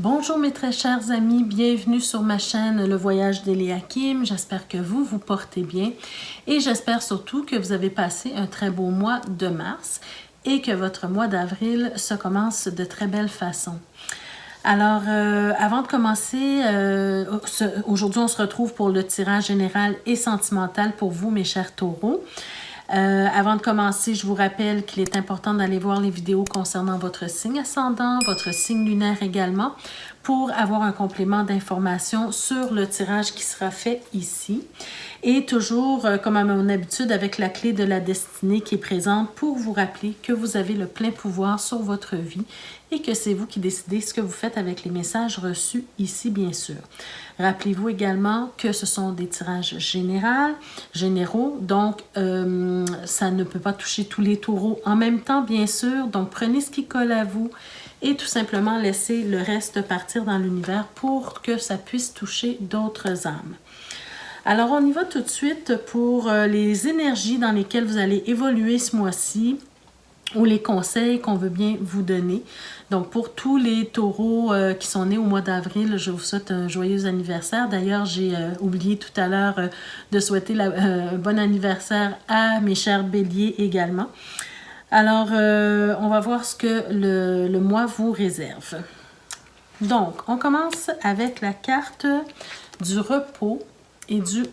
Bonjour mes très chers amis, bienvenue sur ma chaîne Le Voyage d'Eliakim. J'espère que vous vous portez bien et j'espère surtout que vous avez passé un très beau mois de mars et que votre mois d'avril se commence de très belle façon. Alors, avant de commencer, aujourd'hui on se retrouve pour le tirage général et sentimental pour vous mes chers taureaux. Avant de commencer, je vous rappelle qu'il est important d'aller voir les vidéos concernant votre signe ascendant, votre signe lunaire également, pour avoir un complément d'informations sur le tirage qui sera fait ici. Et toujours, comme à mon habitude, avec la clé de la destinée qui est présente pour vous rappeler que vous avez le plein pouvoir sur votre vie et que c'est vous qui décidez ce que vous faites avec les messages reçus ici, bien sûr. Rappelez-vous également que ce sont des tirages généraux, donc ça ne peut pas toucher tous les taureaux en même temps, bien sûr. Donc, prenez ce qui colle à vous et tout simplement laissez le reste partir dans l'univers pour que ça puisse toucher d'autres âmes. Alors, on y va tout de suite pour les énergies dans lesquelles vous allez évoluer ce mois-ci ou les conseils qu'on veut bien vous donner. Donc, pour tous les taureaux qui sont nés au mois d'avril, je vous souhaite un joyeux anniversaire. D'ailleurs, j'ai oublié tout à l'heure de souhaiter un bon anniversaire à mes chers béliers également. Alors, on va voir ce que le mois vous réserve. Donc, on commence avec la carte du repos et du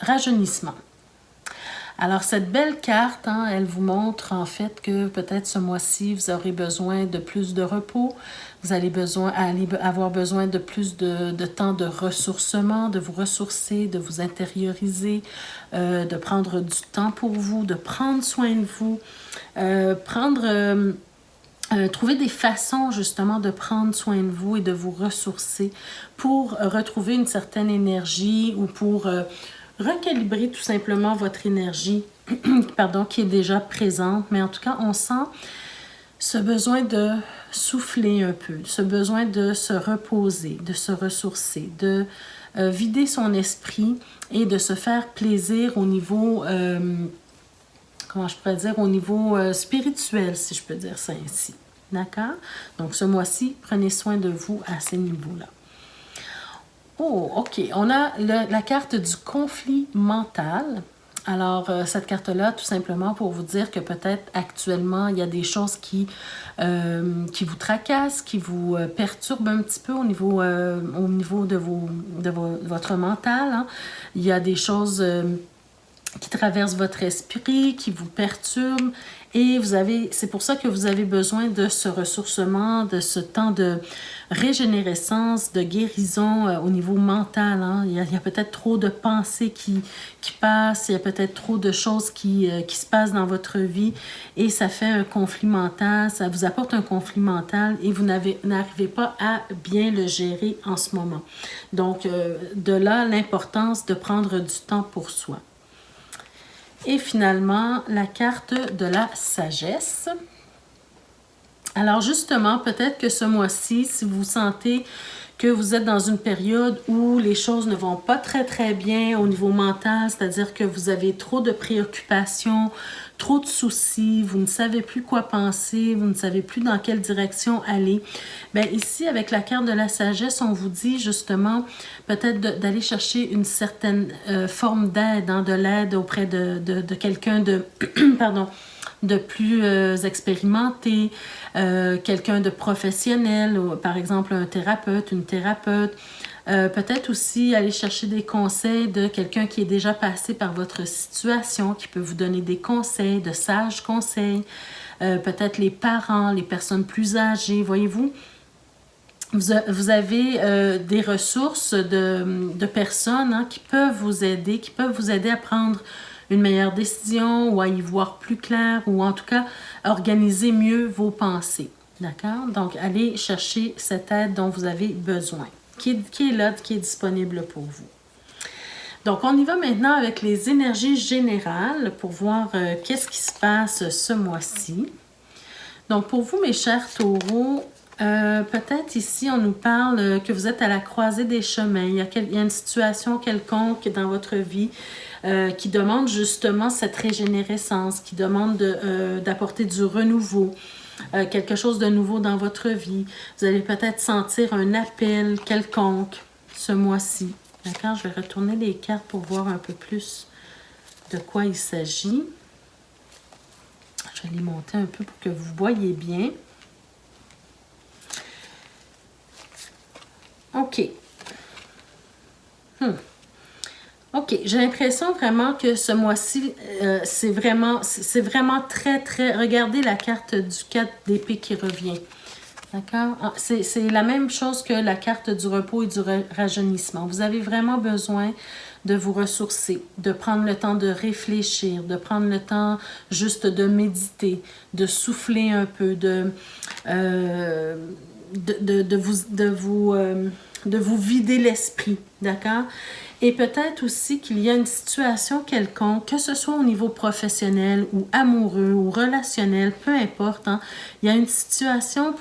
rajeunissement. Alors, cette belle carte, elle vous montre en fait que peut-être ce mois-ci, vous aurez besoin de plus de repos, vous allez avoir besoin de plus de temps de ressourcement, de vous ressourcer, de vous intérioriser, de prendre du temps pour vous, de prendre soin de vous, trouver des façons justement de prendre soin de vous et de vous ressourcer pour retrouver une certaine énergie ou pour recalibrer tout simplement votre énergie qui est déjà présente. Mais en tout cas, on sent ce besoin de souffler un peu, ce besoin de se reposer, de se ressourcer, de vider son esprit et de se faire plaisir au niveau... comment je pourrais dire, au niveau spirituel, si je peux dire ça ainsi. D'accord? Donc, ce mois-ci, prenez soin de vous à ces niveaux-là. Oh, OK. On a la carte du conflit mental. Alors, cette carte-là, tout simplement pour vous dire que peut-être actuellement, il y a des choses qui vous tracassent, qui vous perturbent un petit peu au niveau de votre mental. Hein. Il y a des choses... qui traverse votre esprit, qui vous perturbe et c'est pour ça que vous avez besoin de ce ressourcement, de ce temps de régénérescence, de guérison au niveau mental. Hein. Il y a peut-être trop de pensées qui passent, il y a peut-être trop de choses qui se passent dans votre vie et ça fait un conflit mental, ça vous apporte un conflit mental et vous n'arrivez pas à bien le gérer en ce moment. Donc, de là, l'importance de prendre du temps pour soi. Et finalement, la carte de la sagesse. Alors justement, peut-être que ce mois-ci, si vous sentez que vous êtes dans une période où les choses ne vont pas très bien au niveau mental, c'est-à-dire que vous avez trop de préoccupations, trop de soucis, vous ne savez plus quoi penser, vous ne savez plus dans quelle direction aller. Bien, ici, avec la carte de la sagesse, on vous dit justement peut-être d'aller chercher une certaine forme d'aide, de l'aide auprès de quelqu'un de plus expérimenté, quelqu'un de professionnel, ou, par exemple un thérapeute, une thérapeute. Peut-être aussi aller chercher des conseils de quelqu'un qui est déjà passé par votre situation, qui peut vous donner des conseils, de sages conseils. Peut-être les parents, les personnes plus âgées, voyez-vous. Vous avez des ressources de personnes qui peuvent vous aider, à prendre une meilleure décision ou à y voir plus clair ou en tout cas organiser mieux vos pensées. D'accord? Donc, allez chercher cette aide dont vous avez besoin, qui est là, qui est disponible pour vous. Donc, on y va maintenant avec les énergies générales pour voir qu'est-ce qui se passe ce mois-ci. Donc, pour vous, mes chers taureaux, peut-être ici, on nous parle que vous êtes à la croisée des chemins. Il y a une situation quelconque dans votre vie qui demande justement cette régénérescence, qui demande d'apporter du renouveau. quelque chose de nouveau dans votre vie. Vous allez peut-être sentir un appel quelconque ce mois-ci. D'accord? Je vais retourner les cartes pour voir un peu plus de quoi il s'agit. Je vais les monter un peu pour que vous voyez bien. OK. OK, j'ai l'impression vraiment que ce mois-ci, c'est vraiment très, très... Regardez la carte du 4 d'épée qui revient. D'accord? C'est la même chose que la carte du repos et du rajeunissement. Vous avez vraiment besoin de vous ressourcer, de prendre le temps de réfléchir, de prendre le temps juste de méditer, de souffler un peu, de vous vider l'esprit, d'accord? Et peut-être aussi qu'il y a une situation quelconque, que ce soit au niveau professionnel ou amoureux ou relationnel, peu importe, hein, il y a une situation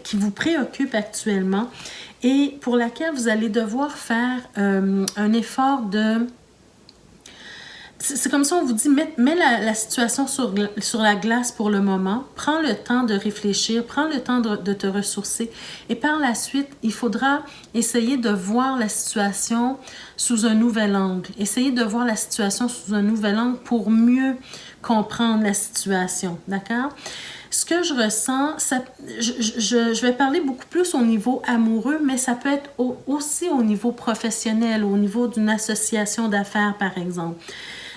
qui vous préoccupe actuellement et pour laquelle vous allez devoir faire un effort de... C'est comme ça, on vous dit, mets la situation sur la glace pour le moment. Prends le temps de réfléchir, prends le temps de te ressourcer. Et par la suite, il faudra essayer de voir la situation sous un nouvel angle. Essayez de voir la situation sous un nouvel angle pour mieux comprendre la situation. D'accord? Ce que je ressens, je vais parler beaucoup plus au niveau amoureux, mais ça peut être aussi au niveau professionnel, au niveau d'une association d'affaires, par exemple.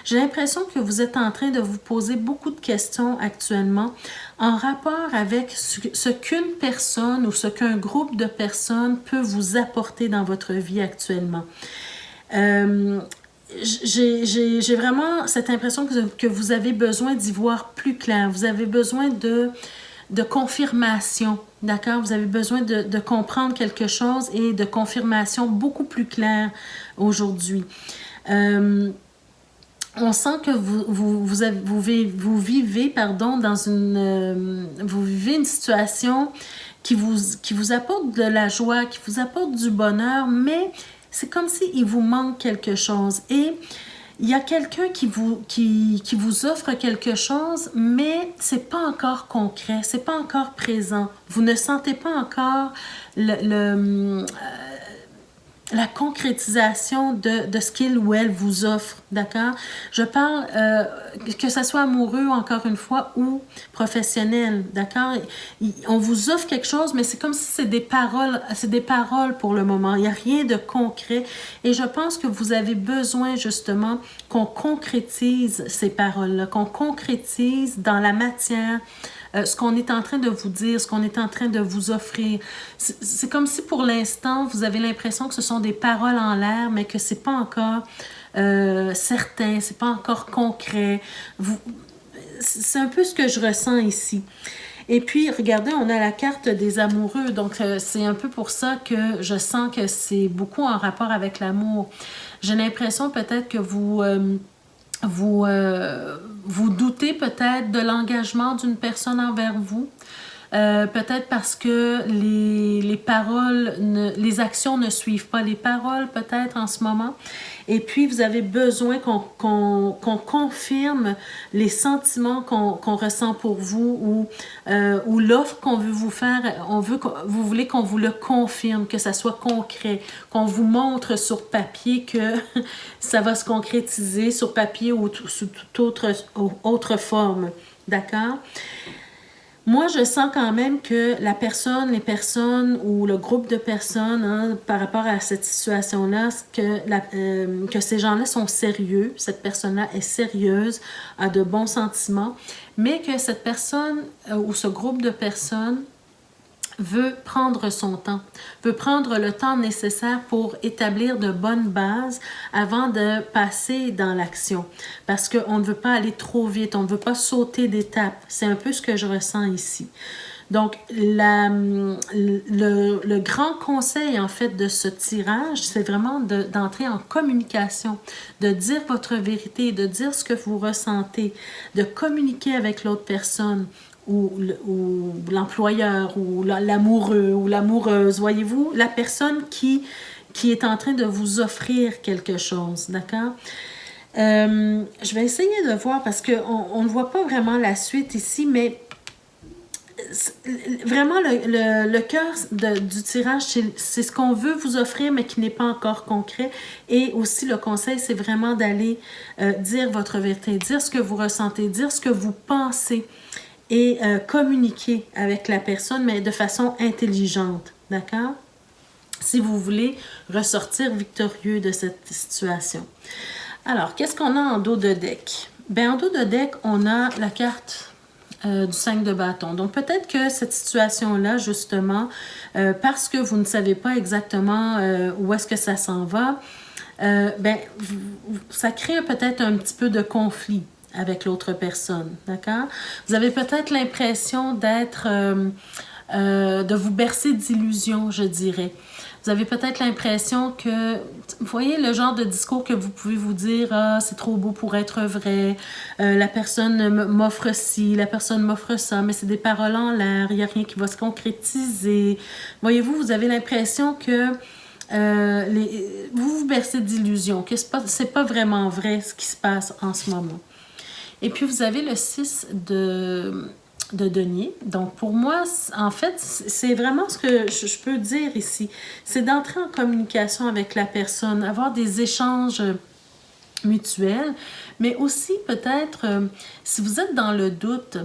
J'ai l'impression que vous êtes en train de vous poser beaucoup de questions actuellement en rapport avec ce qu'une personne ou ce qu'un groupe de personnes peut vous apporter dans votre vie actuellement. J'ai vraiment cette impression que vous avez besoin d'y voir plus clair. Vous avez besoin de confirmation, d'accord? Vous avez besoin de comprendre quelque chose et de confirmation beaucoup plus claire aujourd'hui. On sent que vous vivez une situation qui vous apporte de la joie, qui vous apporte du bonheur, mais c'est comme s'il vous manque quelque chose. Et il y a quelqu'un qui vous offre quelque chose, mais c'est pas encore concret, c'est pas encore présent. Vous ne sentez pas encore la concrétisation de ce qu'il ou elle vous offre, d'accord? Je parle que ce soit amoureux, encore une fois, ou professionnel, d'accord? On vous offre quelque chose, mais c'est comme si c'est des paroles pour le moment. Il n'y a rien de concret. Et je pense que vous avez besoin, justement, qu'on concrétise ces paroles-là, qu'on concrétise dans la matière ce qu'on est en train de vous dire, ce qu'on est en train de vous offrir. C'est comme si pour l'instant, vous avez l'impression que ce sont des paroles en l'air, mais que c'est pas encore certain, c'est pas encore concret. C'est un peu ce que je ressens ici. Et puis, regardez, on a la carte des amoureux. Donc, c'est un peu pour ça que je sens que c'est beaucoup en rapport avec l'amour. J'ai l'impression peut-être que vous doutez peut-être de l'engagement d'une personne envers vous. Peut-être parce que les actions ne suivent pas les paroles, peut-être en ce moment. Et puis, vous avez besoin qu'on confirme les sentiments qu'on ressent pour vous ou l'offre qu'on veut vous faire. Vous voulez qu'on vous le confirme, que ça soit concret, qu'on vous montre sur papier que ça va se concrétiser sur papier ou sous toute autre forme. D'accord? Moi, je sens quand même que les personnes ou le groupe de personnes, hein, par rapport à cette situation-là, que ces gens-là sont sérieux, cette personne-là est sérieuse, a de bons sentiments, mais que cette personne ou ce groupe de personnes veut prendre son temps, veut prendre le temps nécessaire pour établir de bonnes bases avant de passer dans l'action. Parce qu'on ne veut pas aller trop vite, on ne veut pas sauter d'étape. C'est un peu ce que je ressens ici. Donc, le grand conseil, en fait, de ce tirage, c'est vraiment d'entrer en communication, de dire votre vérité, de dire ce que vous ressentez, de communiquer avec l'autre personne, ou l'employeur, ou l'amoureux, ou l'amoureuse, voyez-vous, la personne qui est en train de vous offrir quelque chose, d'accord? Je vais essayer de voir, parce qu'on ne voit pas vraiment la suite ici, mais vraiment, le cœur du tirage, c'est ce qu'on veut vous offrir, mais qui n'est pas encore concret. Et aussi, le conseil, c'est vraiment d'aller dire votre vérité, dire ce que vous ressentez, dire ce que vous pensez et communiquer avec la personne, mais de façon intelligente, d'accord? Si vous voulez ressortir victorieux de cette situation. Alors, qu'est-ce qu'on a en dos de deck? Bien, en dos de deck, on a la carte du 5 de bâton. Donc, peut-être que cette situation-là, justement, parce que vous ne savez pas exactement où est-ce que ça s'en va, ben, ça crée peut-être un petit peu de conflit avec l'autre personne, d'accord? Vous avez peut-être l'impression d'être... de vous bercer d'illusions, je dirais. Vous avez peut-être l'impression que, vous voyez le genre de discours que vous pouvez vous dire, ah, c'est trop beau pour être vrai, la personne m'offre ci, la personne m'offre ça, mais c'est des paroles en l'air, il n'y a rien qui va se concrétiser. Voyez-vous, vous avez l'impression que vous vous bercez d'illusions, que c'est pas vraiment vrai ce qui se passe en ce moment. Et puis, vous avez le 6 de denier. Donc, pour moi, en fait, c'est vraiment ce que je peux dire ici. C'est d'entrer en communication avec la personne, avoir des échanges mutuels, mais aussi peut-être, si vous êtes dans le doute,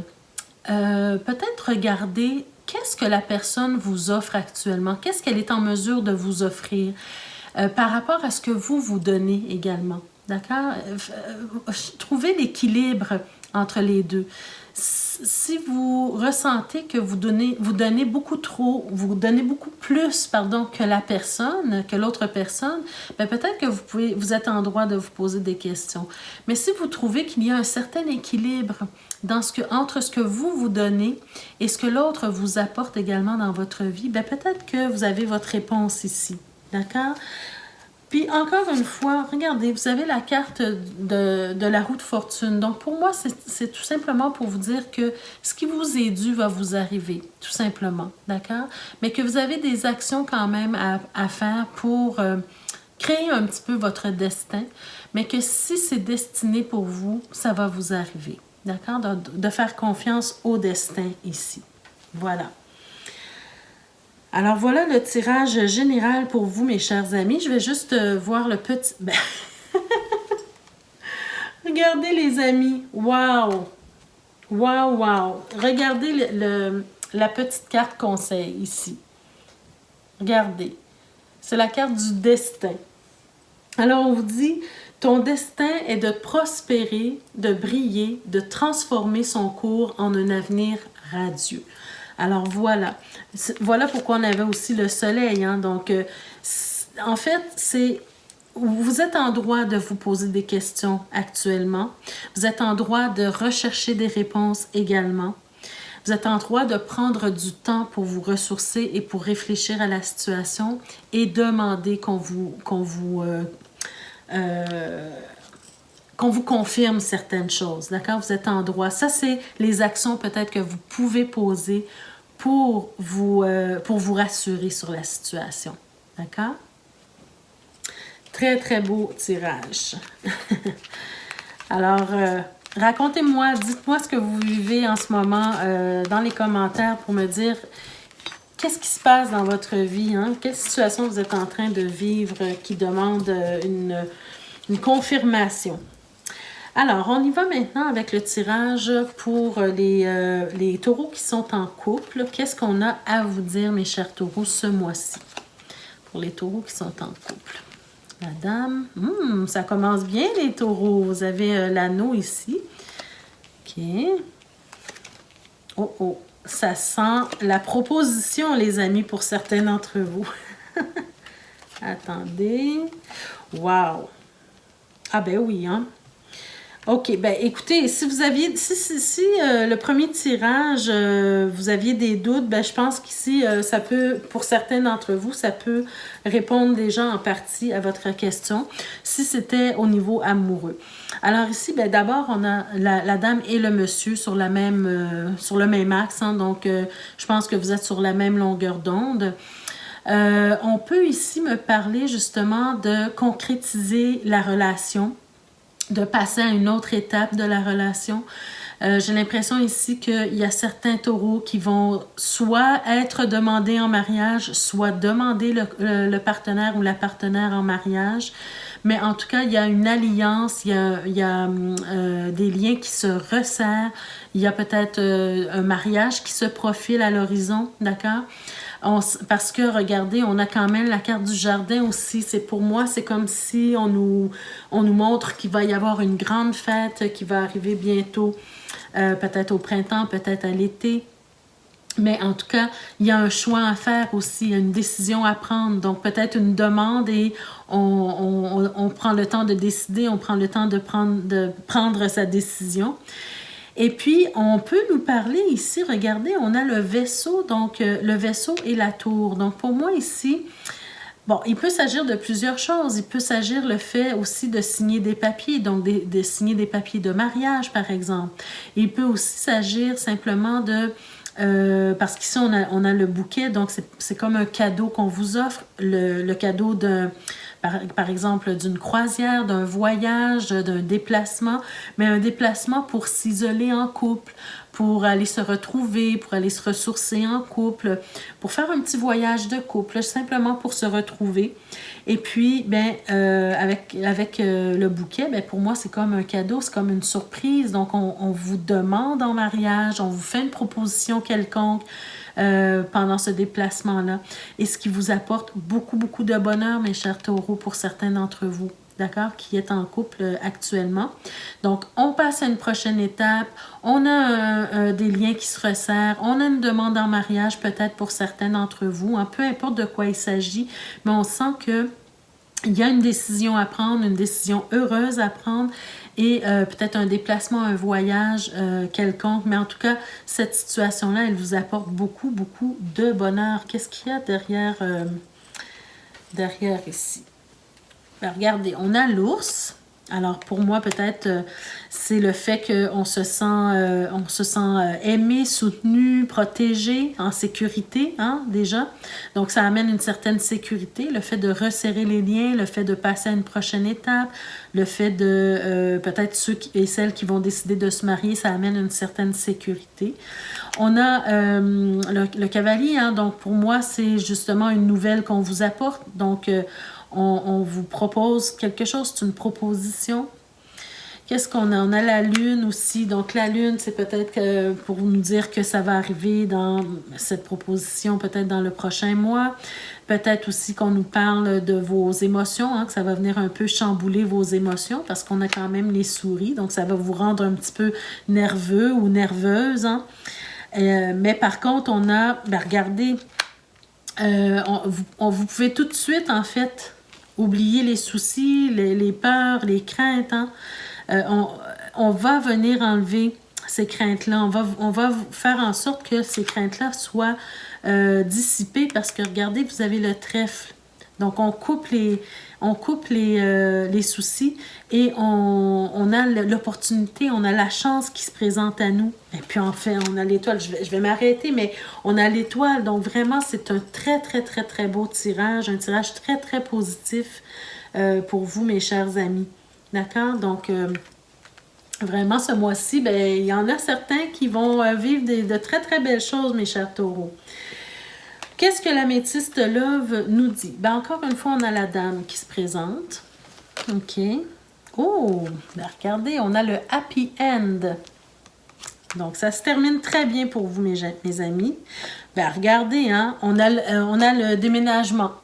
peut-être regarder qu'est-ce que la personne vous offre actuellement, qu'est-ce qu'elle est en mesure de vous offrir par rapport à ce que vous donnez également. D'accord? Trouvez l'équilibre entre les deux. Si vous ressentez que vous donnez beaucoup trop, vous donnez beaucoup plus, pardon, que la personne, que l'autre personne, bien peut-être que vous êtes en droit de vous poser des questions. Mais si vous trouvez qu'il y a un certain équilibre entre ce que vous donnez et ce que l'autre vous apporte également dans votre vie, bien peut-être que vous avez votre réponse ici. D'accord? Puis encore une fois, regardez, vous avez la carte de la roue de fortune. Donc pour moi, c'est tout simplement pour vous dire que ce qui vous est dû va vous arriver, tout simplement, d'accord? Mais que vous avez des actions quand même à faire pour créer un petit peu votre destin, mais que si c'est destiné pour vous, ça va vous arriver, d'accord? De faire confiance au destin ici. Voilà. Alors voilà le tirage général pour vous, mes chers amis. Je vais juste voir le petit... Regardez les amis. Wow! Wow, wow! Regardez la petite carte conseil ici. Regardez. C'est la carte du destin. Alors on vous dit, ton destin est de prospérer, de briller, de transformer son cours en un avenir radieux. Alors voilà. Voilà pourquoi on avait aussi le soleil. Hein? Donc, en fait, vous êtes en droit de vous poser des questions actuellement. Vous êtes en droit de rechercher des réponses également. Vous êtes en droit de prendre du temps pour vous ressourcer et pour réfléchir à la situation et demander qu'on vous confirme certaines choses, d'accord? Vous êtes en droit. Ça, c'est les actions peut-être que vous pouvez poser pour vous rassurer sur la situation, d'accord? Très, très beau tirage. Alors, racontez-moi, dites-moi ce que vous vivez en ce moment dans les commentaires pour me dire qu'est-ce qui se passe dans votre vie, hein? Quelle situation vous êtes en train de vivre qui demande une confirmation. Alors, on y va maintenant avec le tirage pour les taureaux qui sont en couple. Qu'est-ce qu'on a à vous dire, mes chers taureaux, ce mois-ci? Pour les taureaux qui sont en couple. La dame, ça commence bien, les taureaux. Vous avez l'anneau ici. OK. Oh, oh, ça sent la proposition, les amis, pour certains d'entre vous. Attendez. Wow! Ah ben oui, hein? OK, ben écoutez, si vous aviez, si le premier tirage, vous aviez des doutes, ben je pense qu'ici, ça peut, pour certains d'entre vous, ça peut répondre déjà en partie à votre question, si c'était au niveau amoureux. Alors ici, ben d'abord, on a la dame et le monsieur sur le même axe, hein, donc je pense que vous êtes sur la même longueur d'onde. On peut ici me parler justement de concrétiser la relation. de passer à une autre étape de la relation. J'ai l'impression ici qu'il y a certains taureaux qui vont soit être demandés en mariage, soit demander le partenaire ou la partenaire en mariage. Mais en tout cas, il y a une alliance, il y a des liens qui se resserrent. Il y a peut-être un mariage qui se profile à l'horizon, d'accord? Parce que, regardez, on a quand même la carte du jardin aussi. Pour moi, c'est comme si on nous montre qu'il va y avoir une grande fête qui va arriver bientôt. Peut-être au printemps, peut-être à l'été. Mais en tout cas, il y a un choix à faire aussi, il y a une décision à prendre. Donc, peut-être une demande et on prend le temps de décider, on prend le temps de prendre sa décision. Et puis, on peut nous parler ici, regardez, on a le vaisseau, donc le vaisseau et la tour. Donc, pour moi ici, bon, il peut s'agir de plusieurs choses. Il peut s'agir le fait aussi de signer des papiers, donc de signer des papiers de mariage, par exemple. Il peut aussi s'agir simplement de... parce qu'ici, on a le bouquet, donc c'est comme un cadeau qu'on vous offre, le cadeau par exemple, d'une croisière, d'un voyage, d'un déplacement, mais un déplacement pour s'isoler en couple, pour aller se retrouver, pour aller se ressourcer en couple, pour faire un petit voyage de couple, simplement pour se retrouver. Et puis, avec le bouquet, pour moi, c'est comme un cadeau, c'est comme une surprise. Donc, on vous demande en mariage, on vous fait une proposition quelconque pendant ce déplacement-là. Et ce qui vous apporte beaucoup, beaucoup de bonheur, mes chers taureaux, pour certains d'entre vous. D'accord, qui est en couple actuellement. Donc, on passe à une prochaine étape. On a des liens qui se resserrent. On a une demande en mariage, peut-être pour certains d'entre vous. Hein, peu importe de quoi il s'agit, mais on sent que il y a une décision à prendre, une décision heureuse à prendre et peut-être un déplacement, un voyage quelconque. Mais en tout cas, cette situation-là, elle vous apporte beaucoup, beaucoup de bonheur. Qu'est-ce qu'il y a derrière ici? Ben, regardez, on a l'ours. Alors, pour moi, peut-être, c'est le fait qu'on se sent aimé, soutenu, protégé, en sécurité, hein, déjà. Donc, ça amène une certaine sécurité, le fait de resserrer les liens, le fait de passer à une prochaine étape, le fait de, peut-être ceux et celles qui vont décider de se marier, ça amène une certaine sécurité. On a le cavalier, hein, donc pour moi, c'est justement une nouvelle qu'on vous apporte. Donc, on vous propose quelque chose, c'est une proposition. Qu'est-ce qu'on a? On a la lune aussi. Donc, la lune, c'est peut-être pour nous dire que ça va arriver dans cette proposition, peut-être dans le prochain mois. Peut-être aussi qu'on nous parle de vos émotions, hein, que ça va venir un peu chambouler vos émotions parce qu'on a quand même les souris. Donc, ça va vous rendre un petit peu nerveux ou nerveuse. Hein. Mais par contre, on a, regardez, vous pouvez tout de suite, en fait, oublier les soucis, les peurs, les craintes. Hein. On va venir enlever ces craintes-là. On va faire en sorte que ces craintes-là soient dissipées parce que, regardez, vous avez le trèfle. Donc, on coupe les soucis et on a l'opportunité, on a la chance qui se présente à nous. Et puis, en fait, on a l'étoile. Je vais m'arrêter, mais on a l'étoile. Donc, vraiment, c'est un très, très, très, très beau tirage. Un tirage très, très positif pour vous, mes chers amis. D'accord? Donc, vraiment, ce mois-ci, il y en a certains qui vont vivre de très, très belles choses, mes chers taureaux. Qu'est-ce que l'améthyste love nous dit? Encore une fois, on a la dame qui se présente. OK. Oh, regardez, on a le happy end. Donc, ça se termine très bien pour vous, mes amis. Regardez, hein, on a le déménagement.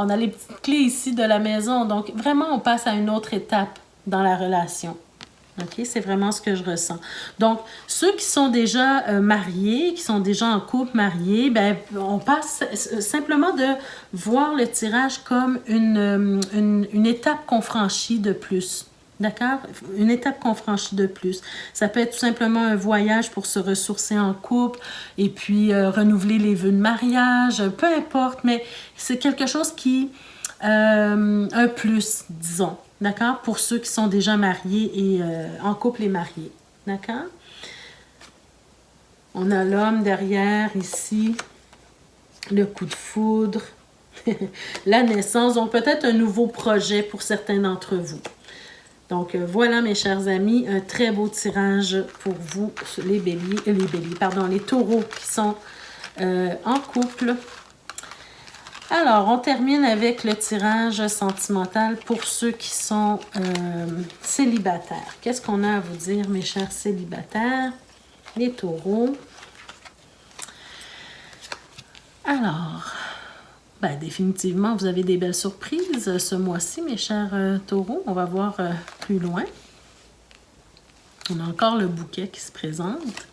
On a les petites clés ici de la maison. Donc, vraiment, on passe à une autre étape dans la relation. OK? C'est vraiment ce que je ressens. Donc, ceux qui sont déjà mariés, qui sont déjà en couple marié, on passe simplement de voir le tirage comme une étape qu'on franchit de plus. D'accord? Une étape qu'on franchit de plus. Ça peut être tout simplement un voyage pour se ressourcer en couple et puis renouveler les vœux de mariage, peu importe, mais c'est quelque chose qui... un plus, disons. D'accord? Pour ceux qui sont déjà mariés et en couple et mariés. D'accord? On a l'homme derrière, ici. Le coup de foudre. La naissance. Donc, peut-être un nouveau projet pour certains d'entre vous. Donc, voilà, mes chers amis, un très beau tirage pour vous, les taureaux qui sont en couple. Alors, on termine avec le tirage sentimental pour ceux qui sont célibataires. Qu'est-ce qu'on a à vous dire, mes chers célibataires? Les taureaux. Alors, définitivement, vous avez des belles surprises ce mois-ci, mes chers taureaux. On va voir plus loin. On a encore le bouquet qui se présente.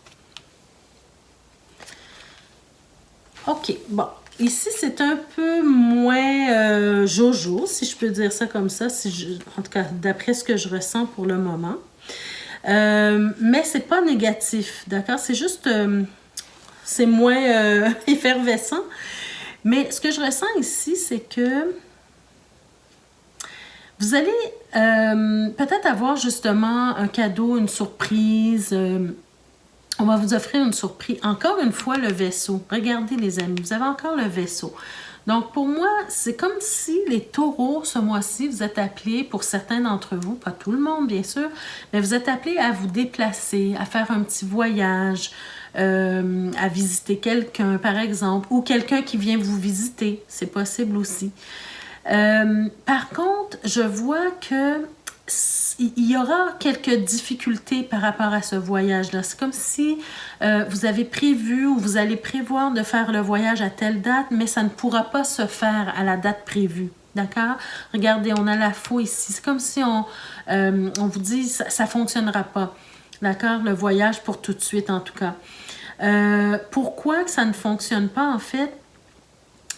OK, bon. Ici, c'est un peu moins jojo, si je peux dire ça comme ça, en tout cas, d'après ce que je ressens pour le moment. Mais c'est pas négatif, d'accord? C'est juste, c'est moins effervescent. Mais ce que je ressens ici, c'est que vous allez peut-être avoir justement un cadeau, une surprise. On va vous offrir une surprise. Encore une fois, le vaisseau. Regardez, les amis, vous avez encore le vaisseau. Donc, pour moi, c'est comme si les taureaux, ce mois-ci, vous êtes appelés, pour certains d'entre vous, pas tout le monde, bien sûr, mais vous êtes appelés à vous déplacer, à faire un petit voyage, à visiter quelqu'un, par exemple, ou quelqu'un qui vient vous visiter. C'est possible aussi. Par contre, je vois que il y aura quelques difficultés par rapport à ce voyage-là. C'est comme si vous avez prévu ou vous allez prévoir de faire le voyage à telle date, mais ça ne pourra pas se faire à la date prévue. D'accord? Regardez, on a la faux ici. C'est comme si on vous dit ça ne fonctionnera pas. D'accord? Le voyage pour tout de suite, en tout cas. Pourquoi que ça ne fonctionne pas, en fait?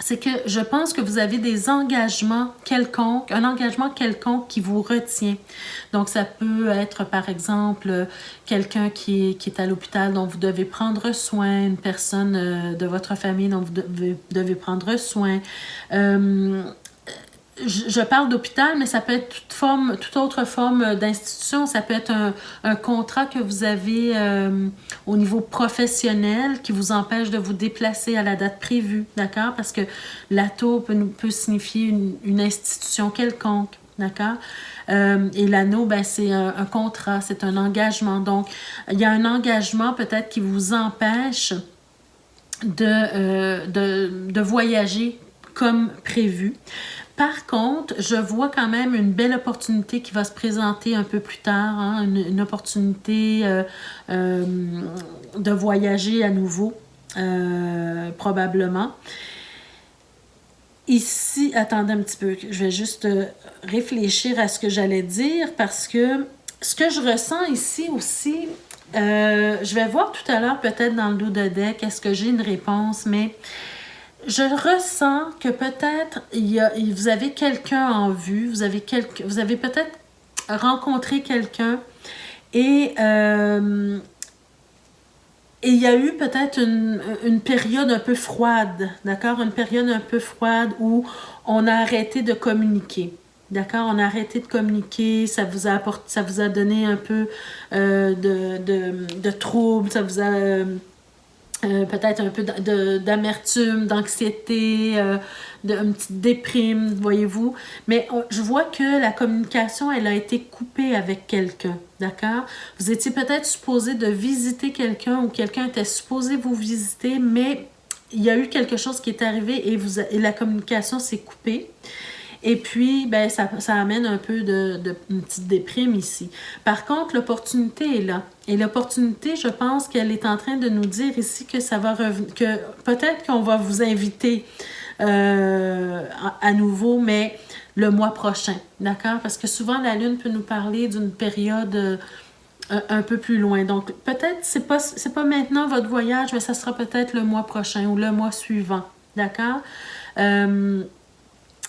C'est que je pense que vous avez des engagements quelconques, un engagement quelconque qui vous retient. Donc, ça peut être, par exemple, quelqu'un qui est à l'hôpital dont vous devez prendre soin, une personne de votre famille dont vous devez prendre soin. Je parle d'hôpital, mais ça peut être toute autre forme d'institution. Ça peut être un contrat que vous avez au niveau professionnel qui vous empêche de vous déplacer à la date prévue, d'accord? Parce que l'ATO peut signifier une institution quelconque, d'accord? Et l'anneau, c'est un contrat, c'est un engagement. Donc, il y a un engagement peut-être qui vous empêche de voyager comme prévu. Par contre, je vois quand même une belle opportunité qui va se présenter un peu plus tard, hein, une opportunité de voyager à nouveau, probablement. Ici, attendez un petit peu, je vais juste réfléchir à ce que j'allais dire parce que ce que je ressens ici aussi, je vais voir tout à l'heure peut-être dans le dos de deck, est-ce que j'ai une réponse, mais je ressens que peut-être vous avez quelqu'un en vue, vous avez peut-être rencontré quelqu'un et il y a eu peut-être une période un peu froide, d'accord? Une période un peu froide où on a arrêté de communiquer. D'accord? On a arrêté de communiquer, ça vous a donné un peu de troubles, ça vous a peut-être un peu d'amertume, d'anxiété, une petite déprime, voyez-vous. Mais je vois que la communication, elle a été coupée avec quelqu'un, d'accord? Vous étiez peut-être supposé de visiter quelqu'un ou quelqu'un était supposé vous visiter, mais il y a eu quelque chose qui est arrivé et la communication s'est coupée. Et puis, ça amène un peu une petite déprime ici. Par contre, l'opportunité est là. Et l'opportunité, je pense qu'elle est en train de nous dire ici que ça va revenir, que peut-être qu'on va vous inviter à nouveau, mais le mois prochain, d'accord? Parce que souvent, la Lune peut nous parler d'une période un peu plus loin. Donc, peut-être, c'est pas maintenant votre voyage, mais ça sera peut-être le mois prochain ou le mois suivant, d'accord?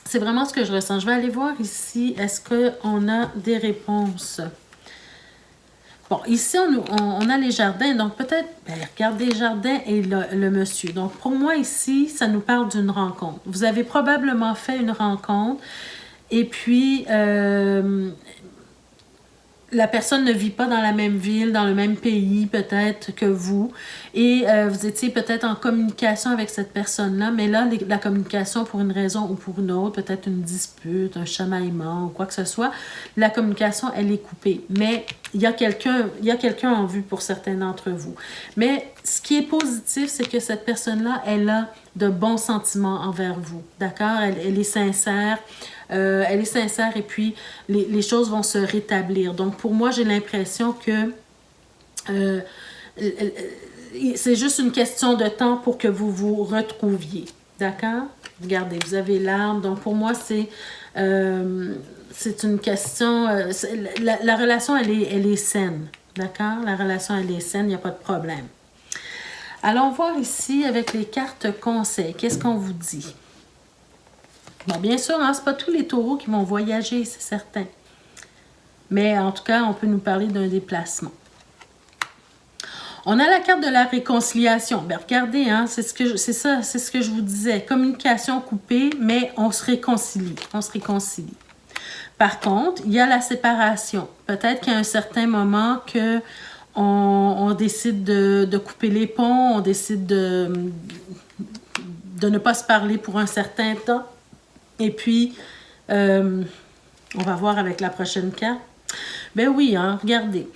C'est vraiment ce que je ressens. Je vais aller voir ici, est-ce qu'on a des réponses? Bon, ici, on a les jardins. Donc, peut-être, regardez les jardins et le monsieur. Donc, pour moi, ici, ça nous parle d'une rencontre. Vous avez probablement fait une rencontre. Et puis, la personne ne vit pas dans la même ville, dans le même pays peut-être que vous, et vous étiez peut-être en communication avec cette personne-là, mais là, la communication pour une raison ou pour une autre, peut-être une dispute, un chamaillement ou quoi que ce soit, la communication, elle est coupée. Mais il y a quelqu'un en vue pour certains d'entre vous. Mais ce qui est positif, c'est que cette personne-là, elle a de bons sentiments envers vous, d'accord? Elle est sincère. Elle est sincère et puis les choses vont se rétablir. Donc, pour moi, j'ai l'impression que c'est juste une question de temps pour que vous vous retrouviez. D'accord? Regardez, vous avez l'arbre. Donc, pour moi, c'est une question... la relation, elle est saine. D'accord? La relation, elle est saine, il n'y a pas de problème. Allons voir ici avec les cartes conseils. Qu'est-ce qu'on vous dit? Bon, bien sûr, hein, ce n'est pas tous les taureaux qui vont voyager, c'est certain. Mais en tout cas, on peut nous parler d'un déplacement. On a la carte de la réconciliation. Bien, regardez, hein, c'est ce que je vous disais. Communication coupée, mais on se réconcilie. On se réconcilie. Par contre, il y a la séparation. Peut-être qu'à un certain moment que on décide de couper les ponts, on décide de ne pas se parler pour un certain temps. Et puis, on va voir avec la prochaine carte. Ben oui, hein, regardez.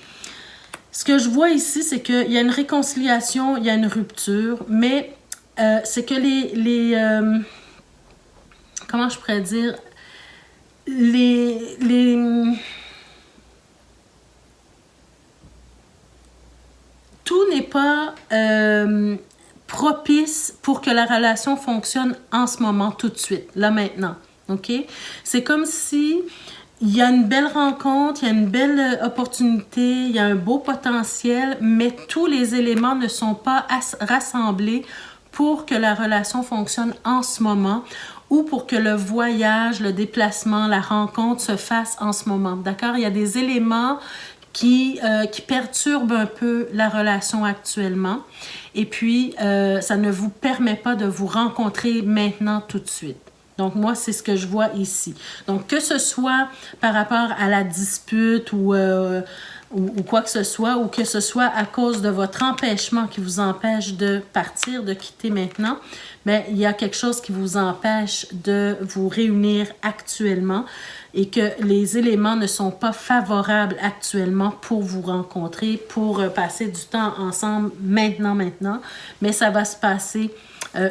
Ce que je vois ici, c'est qu'il y a une réconciliation, il y a une rupture, mais c'est que comment je pourrais dire? Tout n'est pas propice pour que la relation fonctionne en ce moment, tout de suite, là maintenant. OK? C'est comme si il y a une belle rencontre, il y a une belle opportunité, il y a un beau potentiel, mais tous les éléments ne sont pas rassemblés pour que la relation fonctionne en ce moment ou pour que le voyage, le déplacement, la rencontre se fasse en ce moment. D'accord? Il y a des éléments qui perturbe un peu la relation actuellement. Et puis, ça ne vous permet pas de vous rencontrer maintenant tout de suite. Donc, moi, c'est ce que je vois ici. Donc, que ce soit par rapport à la dispute ou quoi que ce soit, ou que ce soit à cause de votre empêchement qui vous empêche de partir, de quitter maintenant, mais il y a quelque chose qui vous empêche de vous réunir actuellement et que les éléments ne sont pas favorables actuellement pour vous rencontrer, pour passer du temps ensemble maintenant, mais ça va se passer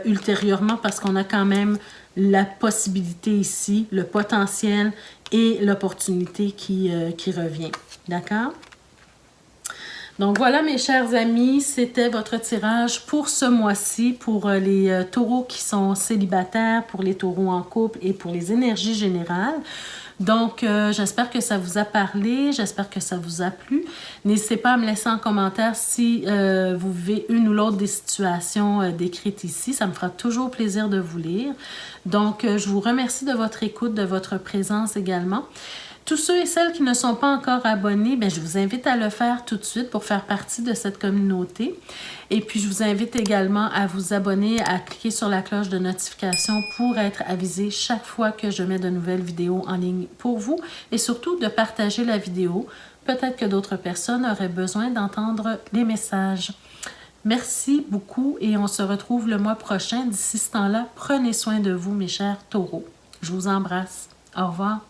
ultérieurement parce qu'on a quand même la possibilité ici, le potentiel et l'opportunité qui revient. D'accord? Donc voilà mes chers amis, c'était votre tirage pour ce mois-ci, pour les taureaux qui sont célibataires, pour les taureaux en couple et pour les énergies générales. Donc, j'espère que ça vous a parlé, j'espère que ça vous a plu. N'hésitez pas à me laisser en commentaire si vous vivez une ou l'autre des situations décrites ici. Ça me fera toujours plaisir de vous lire. Donc, je vous remercie de votre écoute, de votre présence également. Tous ceux et celles qui ne sont pas encore abonnés, bien, je vous invite à le faire tout de suite pour faire partie de cette communauté. Et puis, je vous invite également à vous abonner, à cliquer sur la cloche de notification pour être avisé chaque fois que je mets de nouvelles vidéos en ligne pour vous. Et surtout, de partager la vidéo. Peut-être que d'autres personnes auraient besoin d'entendre les messages. Merci beaucoup et on se retrouve le mois prochain. D'ici ce temps-là, prenez soin de vous, mes chers taureaux. Je vous embrasse. Au revoir.